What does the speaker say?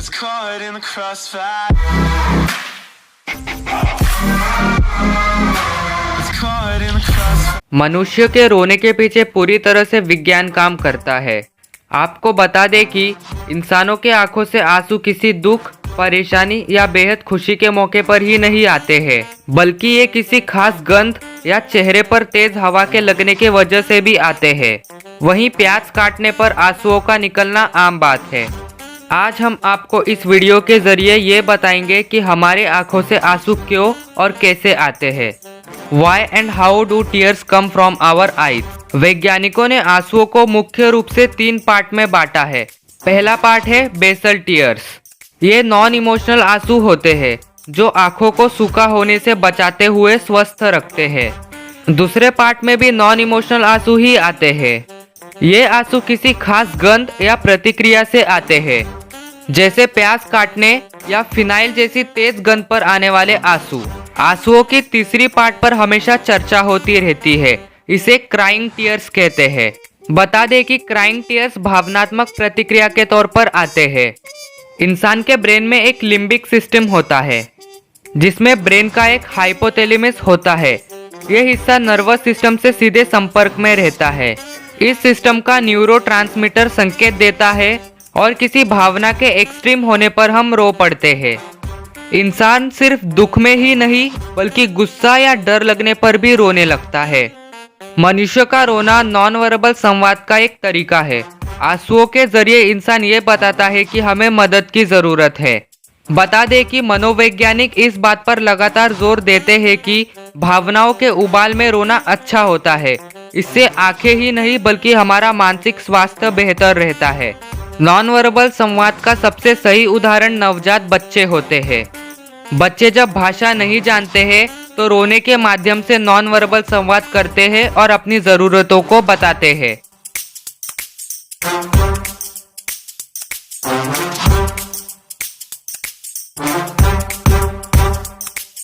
It's caught in the crossfire. It's caught in the crossfire. मनुष्य के रोने के पीछे पूरी तरह से विज्ञान काम करता है। आपको बता दें कि इंसानों के आंखों से आंसू किसी दुख, परेशानी या बेहद खुशी के मौके पर ही नहीं आते हैं, बल्कि ये किसी खास गंध या चेहरे पर तेज हवा के लगने के वजह से भी आते हैं। वहीं प्यास काटने पर आंसुओं का निकलना आम बात है। आज हम आपको इस वीडियो के जरिए ये बताएंगे कि हमारे आंखों से आंसू क्यों और कैसे आते हैं। Why and how do tears come from our eyes? वैज्ञानिकों ने आंसुओं को मुख्य रूप से 3 पार्ट में बांटा है। पहला पार्ट है बेसल टीयर्स। ये नॉन इमोशनल आंसू होते हैं जो आंखों को सूखा होने से बचाते हुए स्वस्थ रखते हैं। दूसरे पार्ट में भी नॉन इमोशनल आंसू ही आते हैं। ये आंसू किसी खास गंध या प्रतिक्रिया से आते हैं, जैसे प्यास काटने या फिनाइल जैसी तेज गंध पर आने वाले आंसू। आंसुओं की तीसरी पार्ट पर हमेशा चर्चा होती रहती है। इसे क्राइंग टीयर्स कहते हैं। बता दें कि क्राइंग टीयर्स भावनात्मक प्रतिक्रिया के तौर पर आते हैं। इंसान के ब्रेन में एक लिम्बिक सिस्टम होता है, जिसमें ब्रेन का एक हाइपोथैलेमस होता है। यह हिस्सा नर्वस सिस्टम से सीधे संपर्क में रहता है। इस सिस्टम का न्यूरोट्रांसमीटर संकेत देता है और किसी भावना के एक्सट्रीम होने पर हम रो पड़ते हैं। इंसान सिर्फ दुख में ही नहीं, बल्कि गुस्सा या डर लगने पर भी रोने लगता है। मनुष्य का रोना नॉन वर्बल संवाद का एक तरीका है। आंसुओं के जरिए इंसान ये बताता है कि हमें मदद की जरूरत है। बता दें कि मनोवैज्ञानिक इस बात पर लगातार जोर देते हैं कि भावनाओं के उबाल में रोना अच्छा होता है। इससे आंखें ही नहीं, बल्कि हमारा मानसिक स्वास्थ्य बेहतर रहता है। नॉन वर्बल संवाद का सबसे सही उदाहरण नवजात बच्चे होते हैं। बच्चे जब भाषा नहीं जानते हैं तो रोने के माध्यम से नॉन वर्बल संवाद करते हैं और अपनी ज़रूरतों को बताते हैं।